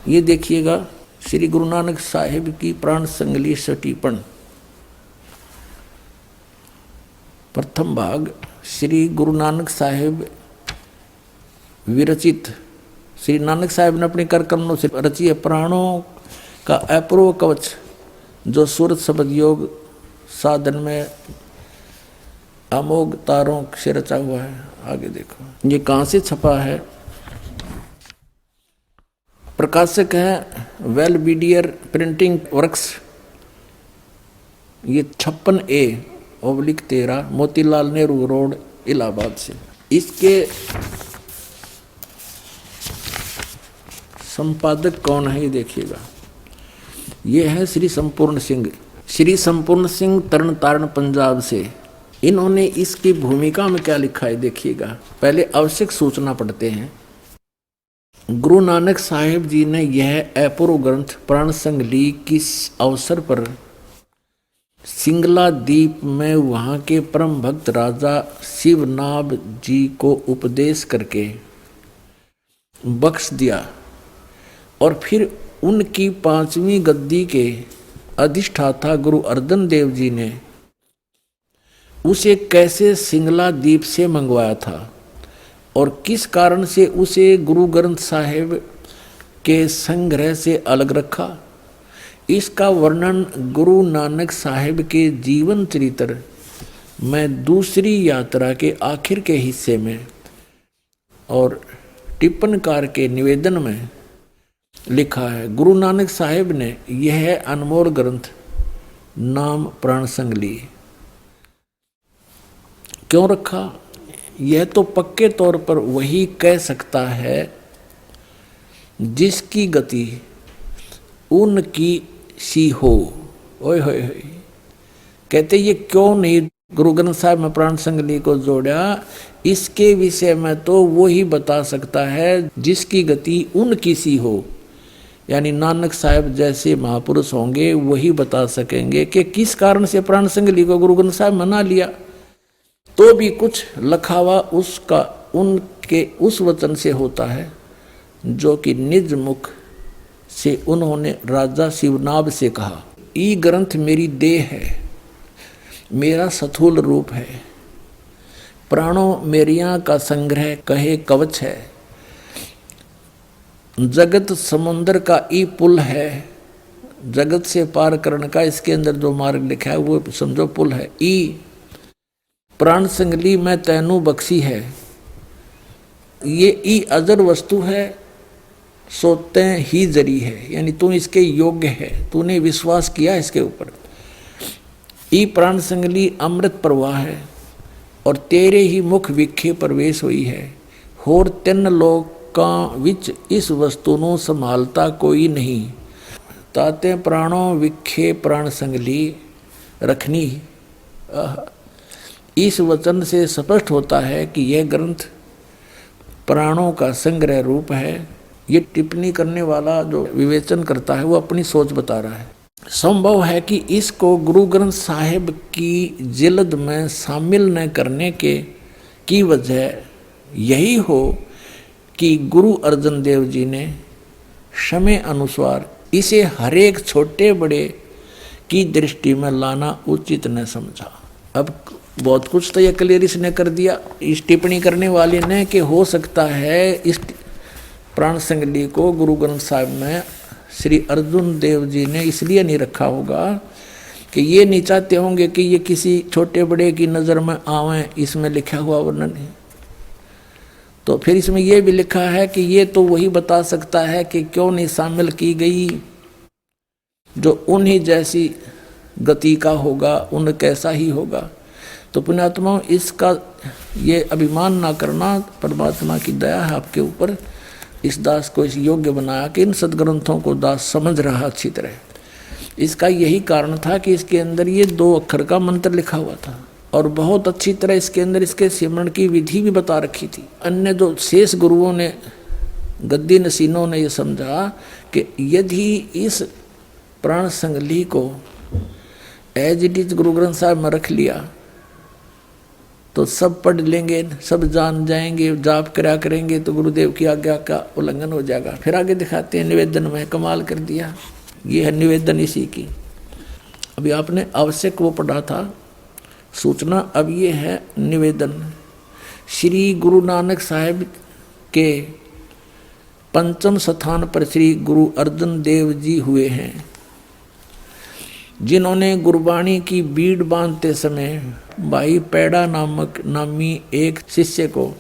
ये देखिएगा श्री गुरु नानक साहिब की प्राण संगली सटीपन, प्रथम भाग श्री गुरु नानक साहिब विरचित। श्री नानक साहिब ने अपने कर कमलों से रची है प्राणों का अपूर्व कवच, जो सूरत शब्द योग साधन में अमोघ तारों से रचा हुआ है। आगे देखो ये कहाँ से छपा है। प्रकाशक है वेलबीडियर प्रिंटिंग वर्क्स। ये 56A/13 मोतीलाल नेहरू रोड इलाहाबाद से। इसके संपादक कौन है ये देखिएगा। ये है श्री संपूर्ण सिंह। श्री संपूर्ण सिंह तरन तारण पंजाब से। इन्होंने इसकी भूमिका में क्या लिखा है देखिएगा। पहले आवश्यक सूचना पढ़ते हैं। गुरु नानक साहिब जी ने यह अपूर्व ग्रंथ प्राण संगली किस अवसर पर सिंगला द्वीप में वहाँ के परम भक्त राजा शिवनाभ जी को उपदेश करके बख्श दिया, और फिर उनकी 5वीं गद्दी के अधिष्ठाता गुरु अर्जन देव जी ने उसे कैसे सिंगला द्वीप से मंगवाया था, और किस कारण से उसे गुरु ग्रंथ साहिब के संग्रह से अलग रखा। इसका वर्णन गुरु नानक साहिब के जीवन चरित्र में दूसरी यात्रा के आखिर के हिस्से में और टिप्पणकार के निवेदन में लिखा है। गुरु नानक साहिब ने यह अनमोल ग्रंथ नाम प्राण संगली क्यों रखा, यह तो पक्के तौर पर वही कह सकता है जिसकी गति उनकी सी हो। ओए होए होए, कहते ये क्यों नहीं गुरु ग्रंथ साहिब में प्राण संगली को जोड़ा। इसके विषय में तो वो ही बता सकता है जिसकी गति उनकी सी हो, यानी नानक साहिब जैसे महापुरुष होंगे वही बता सकेंगे कि किस कारण से प्राण संगली को गुरु ग्रंथ साहिब मना लिया। तो भी कुछ लखावा उसका उनके उस वचन से होता है जो कि निज मुख से उन्होंने राजा शिवनाभ से कहा। ई ग्रंथ मेरी देह है, मेरा स्थूल रूप है, प्राणों मेरिया का संग्रह कहे कवच है, जगत समुद्र का ई पुल है, जगत से पार करने का इसके अंदर जो मार्ग लिखा है वो समझो पुल है। ई प्राण संगली में तैनू बख्शी है, ये ई अजर वस्तु है, सोते ही जरी है, यानी तू इसके योग्य है, तूने विश्वास किया इसके ऊपर। ई प्राण संगली अमृत प्रवाह है, और तेरे ही मुख विखे प्रवेश हुई है। होर 3 लोकां विच इस वस्तु ਨੂੰ संभालता कोई नहीं, ताते प्राणों विखे प्राण संगली रखनी। इस वचन से स्पष्ट होता है कि यह ग्रंथ प्राणों का संग्रह रूप है। ये टिप्पणी करने वाला जो विवेचन करता है वो अपनी सोच बता रहा है। संभव है कि इसको गुरु ग्रंथ साहिब की जिल्द में शामिल न करने की वजह यही हो कि गुरु अर्जन देव जी ने समय अनुसार इसे हरेक छोटे बड़े की दृष्टि में लाना उचित न समझा। अब बहुत कुछ तो यह क्लियर इसने कर दिया इस टिप्पणी करने वाले ने कि हो सकता है इस प्राण संगली को गुरु ग्रंथ साहिब में श्री अर्जुन देव जी ने इसलिए नहीं रखा होगा कि ये नहीं चाहते होंगे कि ये किसी छोटे बड़े की नज़र में आवे इसमें लिखा हुआ वर्णन है। तो फिर इसमें यह भी लिखा है कि ये तो वही बता सकता है कि क्यों नहीं शामिल की गई जो उन्हीं जैसी गति का होगा, उन कैसा ही होगा। तो पुण्यात्मा इसका ये अभिमान ना करना, परमात्मा की दया है आपके ऊपर। इस दास को इस योग्य बनाया कि इन सदग्रंथों को दास समझ रहा अच्छी तरह। इसका यही कारण था कि इसके अंदर ये 2 अक्षर का मंत्र लिखा हुआ था, और बहुत अच्छी तरह इसके अंदर इसके सिमरण की विधि भी बता रखी थी। अन्य जो शेष गुरुओं ने, गद्दी नसीनों ने ये समझा कि यदि इस प्राण संगली को as it is Guru Granth Sahib में रख लिया तो सब पढ़ लेंगे, सब जान जाएंगे, जाप करा करेंगे तो गुरुदेव की आज्ञा का उल्लंघन हो जाएगा। फिर आगे दिखाते हैं निवेदन में कमाल कर दिया। ये है निवेदन इसी की। अभी आपने आवश्यक वो पढ़ा था सूचना, अब ये है निवेदन। श्री गुरु नानक साहिब के पंचम स्थान पर श्री गुरु अर्जन देव जी हुए हैं, जिन्होंने गुरबाणी की बीड़ बांधते समय भाई पैड़ा नामी एक शिष्य को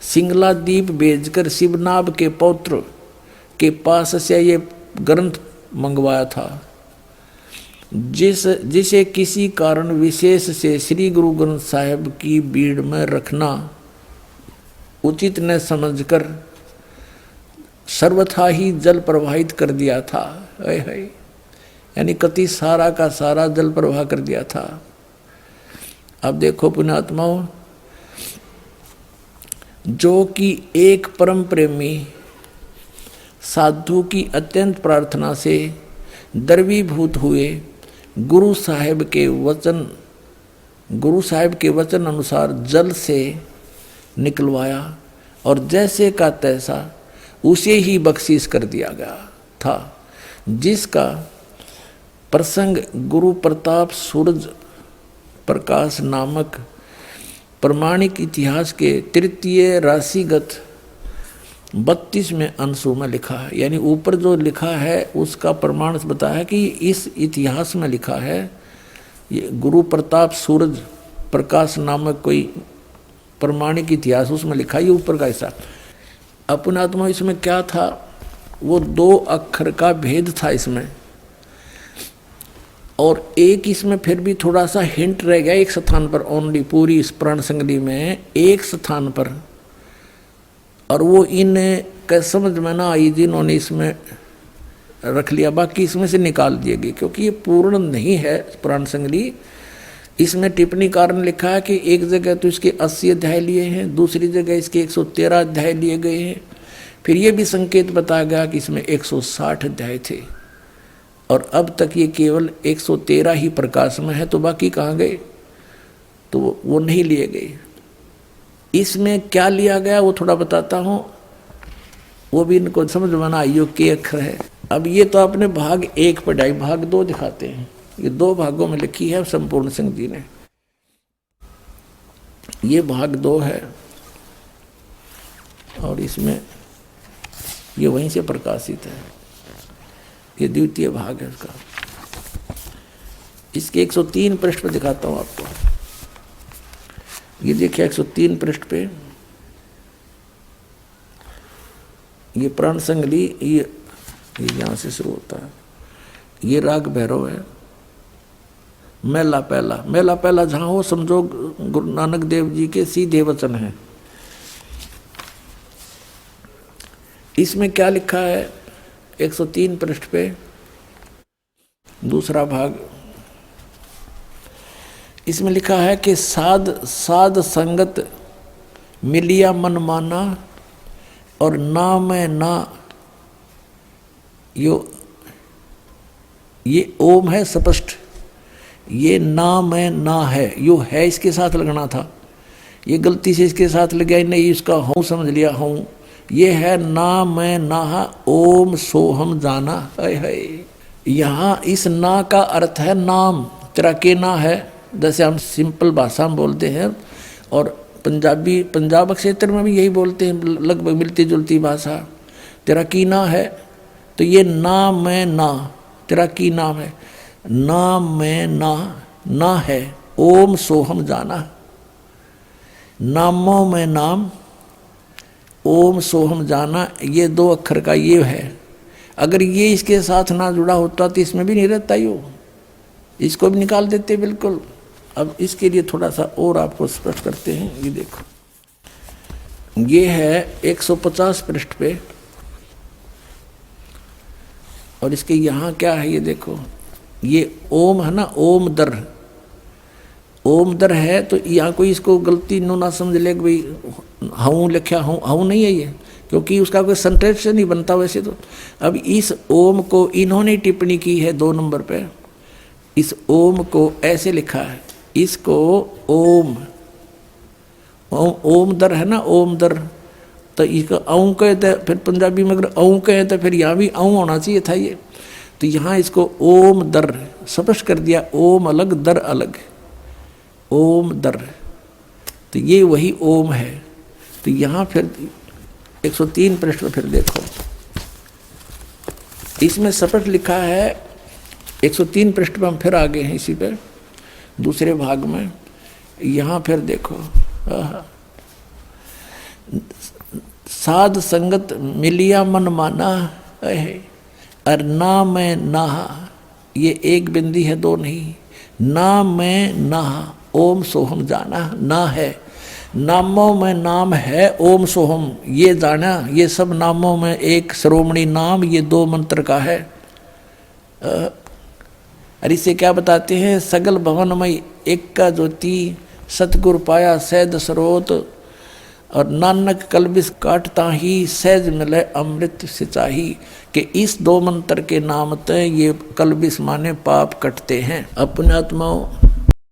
सिंगला द्वीप भेजकर शिवनाभ के पौत्र के पास से ये ग्रंथ मंगवाया था, जिसे किसी कारण विशेष से श्री गुरु ग्रंथ साहिब की बीड़ में रखना उचित न समझकर सर्वथा ही जल प्रवाहित कर दिया था। यानी कति सारा का सारा जल प्रवाह कर दिया था। अब देखो पुण्यात्माओं, जो कि एक परम प्रेमी साधु की अत्यंत प्रार्थना से द्रवीभूत हुए गुरु साहिब के वचन अनुसार जल से निकलवाया और जैसे का तैसा उसे ही बख्शीश कर दिया गया था, जिसका प्रसंग गुरु प्रताप सूरज प्रकाश नामक प्रमाणिक इतिहास के तृतीय राशिगत 32वें अंशों में लिखा है। यानी ऊपर जो लिखा है उसका प्रमाण बताया है कि इस इतिहास में लिखा है, ये गुरु प्रताप सूरज प्रकाश नामक कोई प्रमाणिक इतिहास उसमें लिखा, ये ऊपर का हिस्सा। अपनात्मा इसमें क्या था, वो 2 अक्षर का भेद था इसमें, और एक इसमें फिर भी थोड़ा सा हिंट रह गया एक स्थान पर ओनली, पूरी इस प्राण संगली में एक स्थान पर, और वो इन समझ में ना आई जिन्होंने इसमें रख लिया, बाकी इसमें से निकाल दिए गए क्योंकि ये पूर्ण नहीं है प्राण संगली। इसमें टिप्पणी कारण लिखा है कि एक जगह तो इसके 80 अध्याय लिए हैं, दूसरी जगह इसके 113 अध्याय लिए गए हैं। फिर ये भी संकेत बताया गया कि इसमें 160 अध्याय थे, और अब तक ये केवल 113 ही प्रकाश में है, तो बाकी कहाँ गए, तो वो नहीं लिए गए। इसमें क्या लिया गया वो थोड़ा बताता हूँ, वो भी इनको समझ में ना आइयो के अक्षर है। अब ये तो आपने भाग 1 पढ़ाई, भाग 2 दिखाते हैं। ये 2 भागों में लिखी है संपूर्ण सिंह जी ने। ये भाग 2 है और इसमें ये वहीं से प्रकाशित है, ये द्वितीय भाग है उसका। इसके 103 पृष्ठ पर दिखाता हूँ आपको। ये देखिए 103 पृष्ठ पे ये प्राण संगली, ये यहाँ से शुरू होता है। ये राग भैरव है। मेला पहला जहाँ हो समझो गुरु नानक देव जी के सीधे वचन हैं। इसमें क्या लिखा है 103 पृष्ठ पे दूसरा भाग, इसमें लिखा है कि साध संगत मिलिया मन माना और ना मैं ना, ये ओम है स्पष्ट, ये ना मैं ना है, यो है इसके साथ लगना था, ये गलती से इसके साथ लग गया, नहीं इसका हूँ समझ लिया हूँ। ये है ना मैं ना ओम सोहम जाना है। यहाँ इस ना का अर्थ है नाम, तेरा के ना है, जैसे हम सिंपल भाषा में बोलते हैं, और पंजाब क्षेत्र में भी यही बोलते हैं, लगभग मिलती जुलती भाषा। तेरा की ना है, तो ये ना मैं ना, तेरा की नाम है, ना मैं ना है, ओम सोहम जाना, नामों में नाम, ओम सोहम जाना, ये 2 अक्षर का ये है। अगर ये इसके साथ ना जुड़ा होता तो इसमें भी नहीं रहता यो, इसको भी निकाल देते बिल्कुल। अब इसके लिए थोड़ा सा और आपको स्पष्ट करते हैं। ये देखो, ये है 150 पृष्ठ पे, और इसके यहाँ क्या है ये देखो, ये ओम है ना, ओम दर है, तो यहाँ कोई इसको गलती ना समझ ले कि भाई हूँ लिखा हूँ नहीं है ये, क्योंकि उसका कोई सेंटेंस नहीं बनता वैसे तो। अब इस ओम को इन्होंने टिप्पणी की है 2 नंबर पे, इस ओम को ऐसे लिखा है, इसको ओम ओम दर है ना, ओम दर, तो इसका औं कहते, फिर पंजाबी में अगर औं कहे तो फिर यहाँ भी औं होना चाहिए था ये, तो यहाँ इसको ओम दर स्पष्ट कर दिया, ओम अलग दर अलग, ओम दर, तो ये वही ओम है। तो यहाँ फिर 103 पृष्ठ पर फिर देखो, इसमें स्पष्ट लिखा है, 103 पृष्ठ पर हम फिर आगे हैं इसी पे दूसरे भाग में। यहाँ फिर देखो, साध संगत मिलिया मन माना है, और ना मैं नहा, ये एक बिंदी है, दो नहीं, ना मैं नहा ओम सोहम जाना, ना है, नामों में नाम है ओम सोहम, ये जाना, ये सब नामों में एक श्रोमणी नाम, ये दो मंत्र का है। और इसे क्या बताते हैं, सगल भवनमय एक का ज्योति, सतगुरु पाया सहज स्रोत, और नानक कलबिस काटता ही सहज मिले अमृत सिंचाई, कि इस दो मंत्र के नाम ते ये कलबिस माने पाप कटते हैं। अपने आत्माओं